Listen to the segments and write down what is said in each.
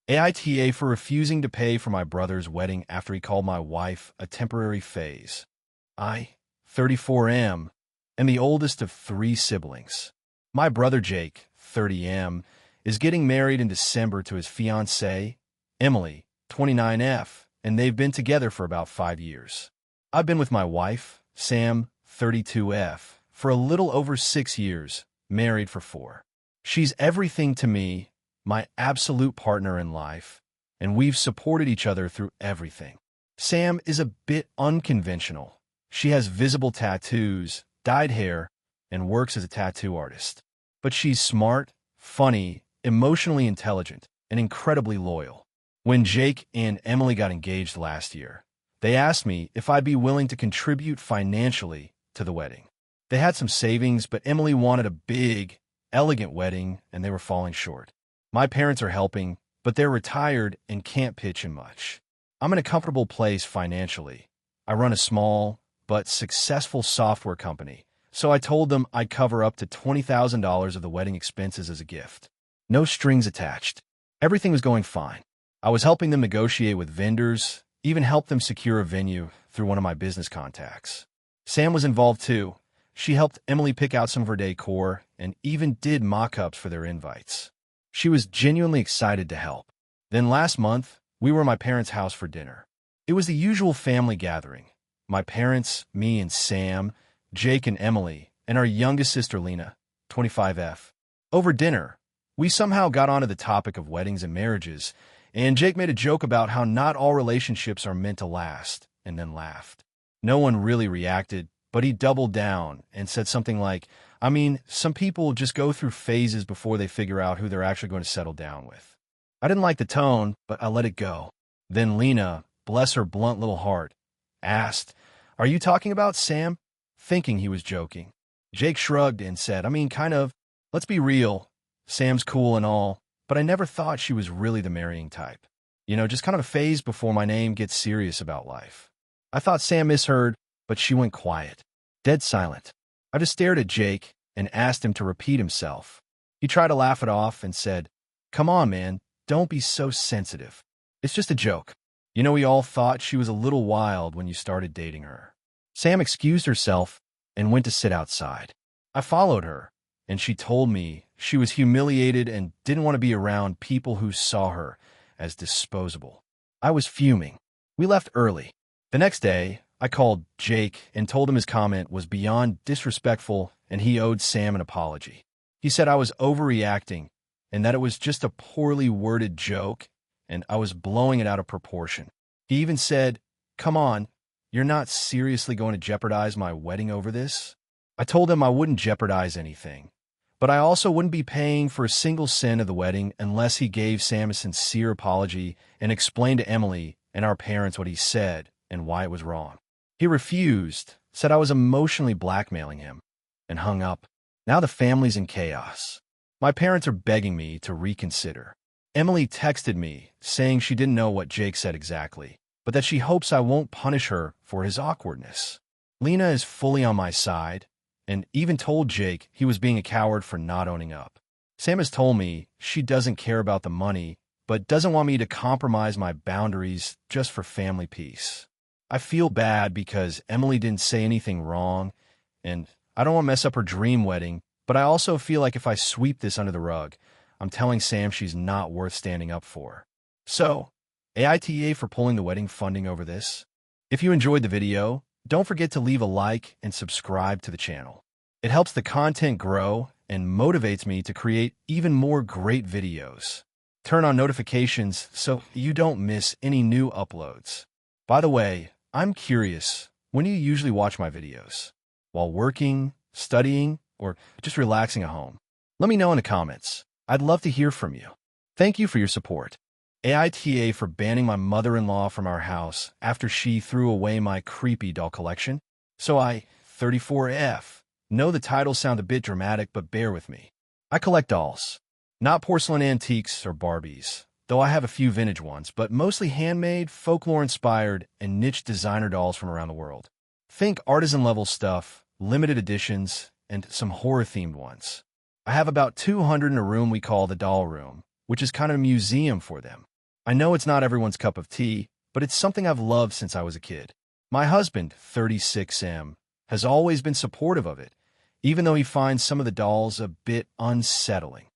AITA for refusing to pay for my brother's wedding after he called my wife a temporary phase. I, 34M, am the oldest of 3 siblings. My brother Jake, 30M, is getting married in December to his fiancée, Emily, 29F, and they've been together for about 5 years. I've been with my wife, Sam, 32F, for a little over 6 years, married for 4. She's everything to me, my absolute partner in life, and we've supported each other through everything. Sam is a bit unconventional. She has visible tattoos, dyed hair, and works as a tattoo artist. But she's smart, funny, emotionally intelligent, and incredibly loyal. When Jake and Emily got engaged last year, they asked me if I'd be willing to contribute financially to the wedding. They had some savings, but Emily wanted a big, elegant wedding, and they were falling short. My parents are helping, but they're retired and can't pitch in much. I'm in a comfortable place financially. I run a small but successful software company, so I told them I'd cover up to $20,000 of the wedding expenses as a gift. No strings attached. Everything was going fine. I was helping them negotiate with vendors, even helped them secure a venue through one of my business contacts. Sam was involved too. She helped Emily pick out some of her decor and even did mock-ups for their invites. She was genuinely excited to help. Then last month, we were at my parents' house for dinner. It was the usual family gathering. My parents, me and Sam, Jake and Emily, and our youngest sister Lena, 25F. Over dinner, we somehow got onto the topic of weddings and marriages, and Jake made a joke about how not all relationships are meant to last, and then laughed. No one really reacted, but he doubled down and said something like, some people just go through phases before they figure out who they're actually going to settle down with. I didn't like the tone, but I let it go. Then Lena, bless her blunt little heart, asked, "Are you talking about Sam?" Thinking he was joking. Jake shrugged and said, kind of. Let's be real. Sam's cool and all, but I never thought she was really the marrying type. Just kind of a phase before my name gets serious about life. I thought Sam misheard, but she went quiet. Dead silent. I just stared at Jake and asked him to repeat himself. He tried to laugh it off and said, "Come on, man, don't be so sensitive. It's just a joke. We all thought she was a little wild when you started dating her." Sam excused herself and went to sit outside. I followed her, and she told me she was humiliated and didn't want to be around people who saw her as disposable. I was fuming. We left early. The next day, I called Jake and told him his comment was beyond disrespectful and he owed Sam an apology. He said I was overreacting and that it was just a poorly worded joke and I was blowing it out of proportion. He even said, "Come on, you're not seriously going to jeopardize my wedding over this?" I told him I wouldn't jeopardize anything, but I also wouldn't be paying for a single cent of the wedding unless he gave Sam a sincere apology and explained to Emily and our parents what he said and why it was wrong. He refused, said I was emotionally blackmailing him, and hung up. Now the family's in chaos. My parents are begging me to reconsider. Emily texted me, saying she didn't know what Jake said exactly, but that she hopes I won't punish her for his awkwardness. Lena is fully on my side, and even told Jake he was being a coward for not owning up. Sam has told me she doesn't care about the money, but doesn't want me to compromise my boundaries just for family peace. I feel bad because Emily didn't say anything wrong, and I don't want to mess up her dream wedding, but I also feel like if I sweep this under the rug, I'm telling Sam she's not worth standing up for. So, AITA for pulling the wedding funding over this. If you enjoyed the video, don't forget to leave a like and subscribe to the channel. It helps the content grow and motivates me to create even more great videos. Turn on notifications so you don't miss any new uploads. By the way, I'm curious, when do you usually watch my videos? While working, studying, or just relaxing at home? Let me know in the comments. I'd love to hear from you. Thank you for your support. AITA for banning my mother-in-law from our house after she threw away my creepy doll collection. So I, 34F, know the titles sound a bit dramatic, but bear with me. I collect dolls. Not porcelain antiques or Barbies, though I have a few vintage ones, but mostly handmade, folklore-inspired, and niche designer dolls from around the world. Think artisan-level stuff, limited editions, and some horror-themed ones. I have about 200 in a room we call the doll room, which is kind of a museum for them. I know it's not everyone's cup of tea, but it's something I've loved since I was a kid. My husband, 36M, has always been supportive of it, even though he finds some of the dolls a bit unsettling.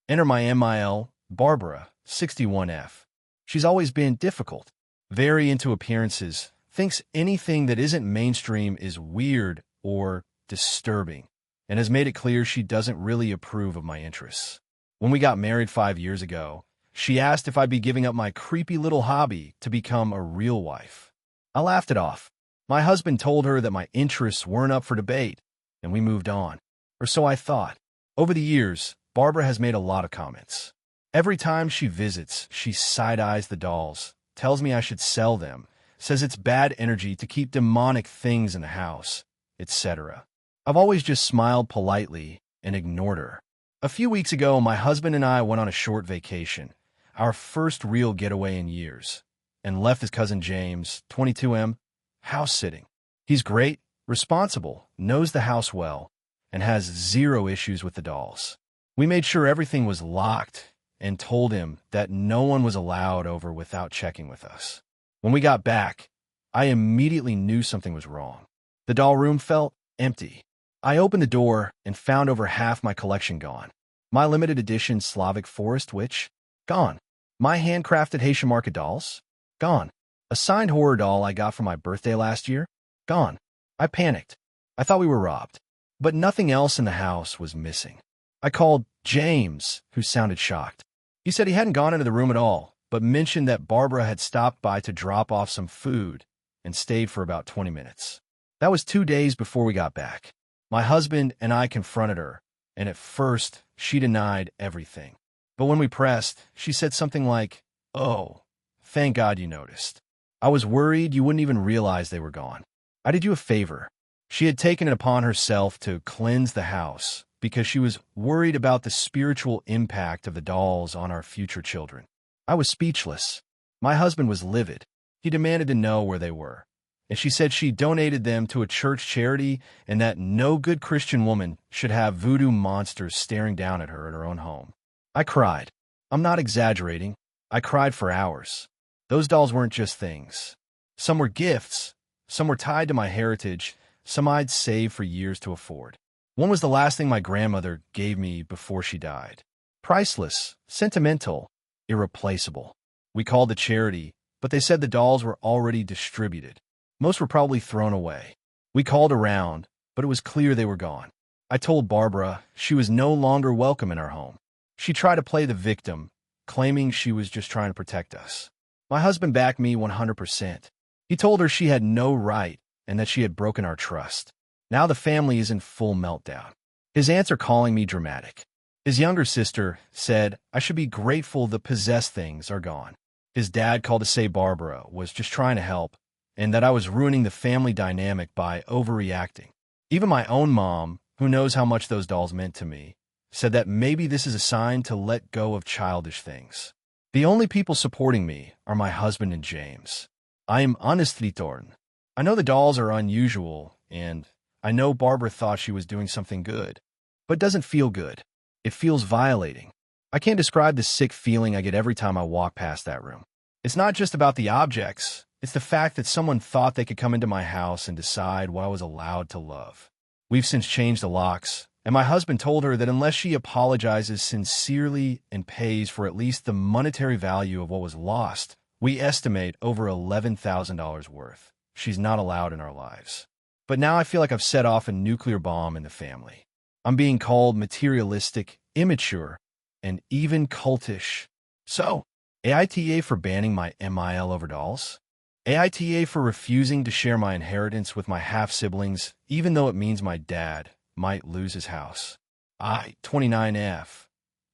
Enter my MIL, Barbara, 61F. She's always been difficult, very into appearances, thinks anything that isn't mainstream is weird or disturbing, and has made it clear she doesn't really approve of my interests. When we got married 5 years ago, she asked if I'd be giving up my creepy little hobby to become a real wife. I laughed it off. My husband told her that my interests weren't up for debate, and we moved on. Or so I thought. Over the years, Barbara has made a lot of comments. Every time she visits, she side-eyes the dolls, tells me I should sell them, says it's bad energy to keep demonic things in the house, etc. I've always just smiled politely and ignored her. A few weeks ago, my husband and I went on a short vacation, our first real getaway in years, and left his cousin James, 22M, house-sitting. He's great, responsible, knows the house well, and has zero issues with the dolls. We made sure everything was locked and told him that no one was allowed over without checking with us. When we got back, I immediately knew something was wrong. The doll room felt empty. I opened the door and found over half my collection gone. My limited edition Slavic Forest Witch, gone. My handcrafted Haitian market dolls, gone. A signed horror doll I got for my birthday last year, gone. I panicked. I thought we were robbed. But nothing else in the house was missing. I called James, who sounded shocked. He said he hadn't gone into the room at all, but mentioned that Barbara had stopped by to drop off some food and stayed for about 20 minutes. That was 2 days before we got back. My husband and I confronted her, and at first, she denied everything. But when we pressed, she said something like, "Oh, thank God you noticed. I was worried you wouldn't even realize they were gone. I did you a favor." She had taken it upon herself to cleanse the house because she was worried about the spiritual impact of the dolls on our future children. I was speechless. My husband was livid. He demanded to know where they were. And she said she donated them to a church charity and that no good Christian woman should have voodoo monsters staring down at her own home. I cried. I'm not exaggerating. I cried for hours. Those dolls weren't just things. Some were gifts. Some were tied to my heritage. Some I'd saved for years to afford. One was the last thing my grandmother gave me before she died. Priceless, sentimental, irreplaceable. We called the charity, but they said the dolls were already distributed. Most were probably thrown away. We called around, but it was clear they were gone. I told Barbara she was no longer welcome in our home. She tried to play the victim, claiming she was just trying to protect us. My husband backed me 100%. He told her she had no right and that she had broken our trust. Now the family is in full meltdown. His aunts are calling me dramatic. His younger sister said I should be grateful the possessed things are gone. His dad called to say Barbara was just trying to help and that I was ruining the family dynamic by overreacting. Even my own mom, who knows how much those dolls meant to me, said that maybe this is a sign to let go of childish things. The only people supporting me are my husband and James. I am honestly torn. I know the dolls are unusual, and I know Barbara thought she was doing something good, but it doesn't feel good. It feels violating. I can't describe the sick feeling I get every time I walk past that room. It's not just about the objects. It's the fact that someone thought they could come into my house and decide what I was allowed to love. We've since changed the locks, and my husband told her that unless she apologizes sincerely and pays for at least the monetary value of what was lost, we estimate over $11,000 worth, she's not allowed in our lives. But now I feel like I've set off a nuclear bomb in the family. I'm being called materialistic, immature, and even cultish. So, AITA for banning my MIL over dolls? AITA for refusing to share my inheritance with my half-siblings, even though it means my dad might lose his house. I, 29F,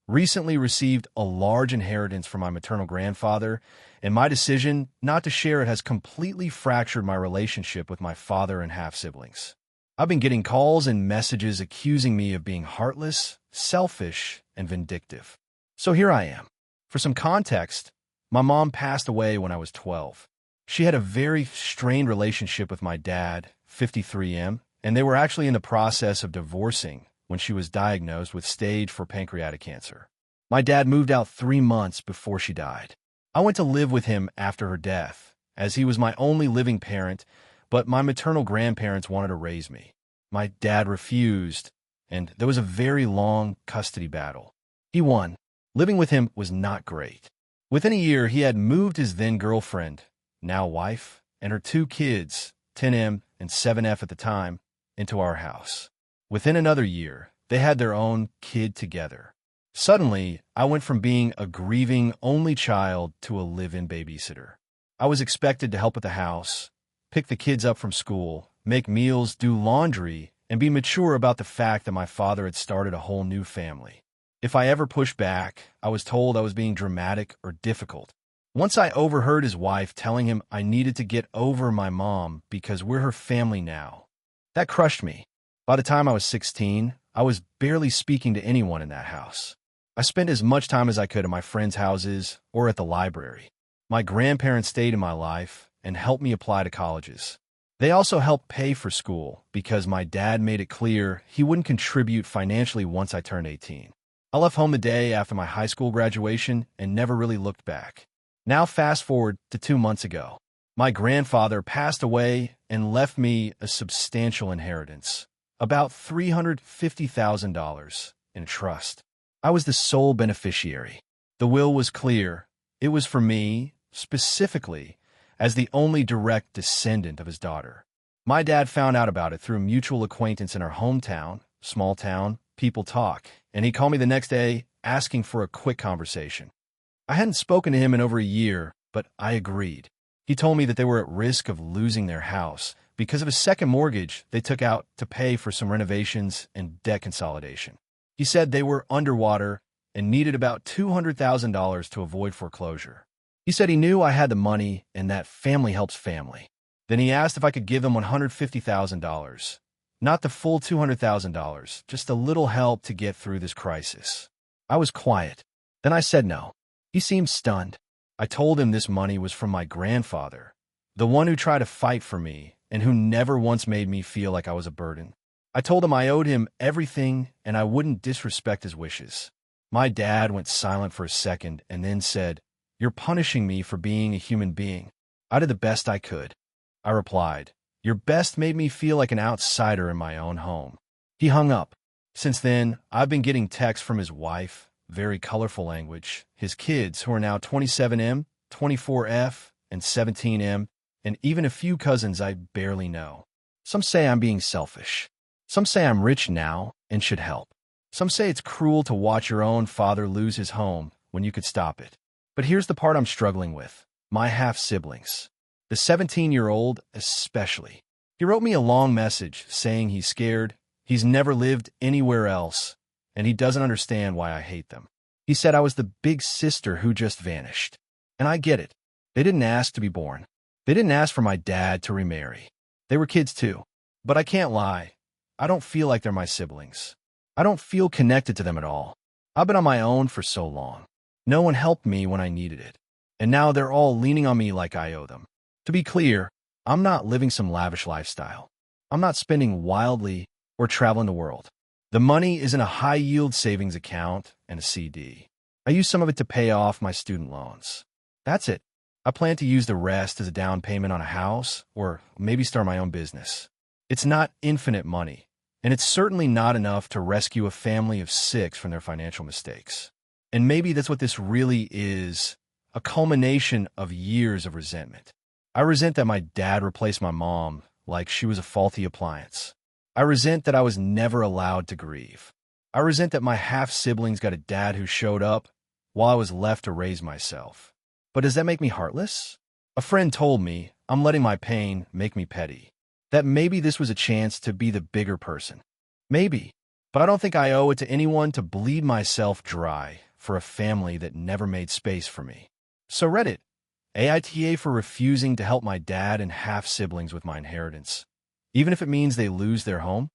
recently received a large inheritance from my maternal grandfather, and my decision not to share it has completely fractured my relationship with my father and half-siblings. I've been getting calls and messages accusing me of being heartless, selfish, and vindictive. So here I am. For some context, my mom passed away when I was 12. She had a very strained relationship with my dad, 53M, and they were actually in the process of divorcing when she was diagnosed with stage 4 pancreatic cancer. My dad moved out 3 months before she died. I went to live with him after her death, as he was my only living parent, but my maternal grandparents wanted to raise me. My dad refused, and there was a very long custody battle. He won. Living with him was not great. Within a year, he had moved his then-girlfriend, now wife, and her 2 kids, 10M and 7F at the time, into our house. Within another year, they had their own kid together. Suddenly, I went from being a grieving only child to a live-in babysitter. I was expected to help at the house, pick the kids up from school, make meals, do laundry, and be mature about the fact that my father had started a whole new family. If I ever pushed back, I was told I was being dramatic or difficult. Once I overheard his wife telling him I needed to get over my mom because we're her family now. That crushed me. By the time I was 16, I was barely speaking to anyone in that house. I spent as much time as I could at my friends' houses or at the library. My grandparents stayed in my life and helped me apply to colleges. They also helped pay for school because my dad made it clear he wouldn't contribute financially once I turned 18. I left home the day after my high school graduation and never really looked back. Now fast forward to 2 months ago. My grandfather passed away and left me a substantial inheritance, about $350,000 in trust. I was the sole beneficiary. The will was clear. It was for me, specifically, as the only direct descendant of his daughter. My dad found out about it through a mutual acquaintance in our hometown, small town, people talk, and he called me the next day asking for a quick conversation. I hadn't spoken to him in over a year, but I agreed. He told me that they were at risk of losing their house because of a second mortgage they took out to pay for some renovations and debt consolidation. He said they were underwater and needed about $200,000 to avoid foreclosure. He said he knew I had the money and that family helps family. Then he asked if I could give him $150,000. Not the full $200,000, just a little help to get through this crisis. I was quiet. Then I said no. He seemed stunned. I told him this money was from my grandfather, the one who tried to fight for me and who never once made me feel like I was a burden. I told him I owed him everything and I wouldn't disrespect his wishes. My dad went silent for a second and then said, "You're punishing me for being a human being." I did the best I could. I replied, "Your best made me feel like an outsider in my own home." He hung up. Since then, I've been getting texts from his wife, very colorful language, his kids, who are now 27M, 24F, and 17M, and even a few cousins I barely know. Some say I'm being selfish. Some say I'm rich now and should help. Some say it's cruel to watch your own father lose his home when you could stop it. But here's the part I'm struggling with. My half-siblings. The 17-year-old especially. He wrote me a long message saying he's scared, he's never lived anywhere else, and he doesn't understand why I hate them. He said I was the big sister who just vanished. And I get it. They didn't ask to be born. They didn't ask for my dad to remarry. They were kids too. But I can't lie. I don't feel like they're my siblings. I don't feel connected to them at all. I've been on my own for so long. No one helped me when I needed it. And now they're all leaning on me like I owe them. To be clear, I'm not living some lavish lifestyle. I'm not spending wildly or traveling the world. The money is in a high-yield savings account and a CD. I use some of it to pay off my student loans. That's it. I plan to use the rest as a down payment on a house or maybe start my own business. It's not infinite money, and it's certainly not enough to rescue a family of 6 from their financial mistakes. And maybe that's what this really is, a culmination of years of resentment. I resent that my dad replaced my mom like she was a faulty appliance. I resent that I was never allowed to grieve. I resent that my half-siblings got a dad who showed up while I was left to raise myself. But does that make me heartless? A friend told me I'm letting my pain make me petty. That maybe this was a chance to be the bigger person. Maybe. But I don't think I owe it to anyone to bleed myself dry for a family that never made space for me. So Reddit, AITA for refusing to help my dad and half-siblings with my inheritance, even if it means they lose their home?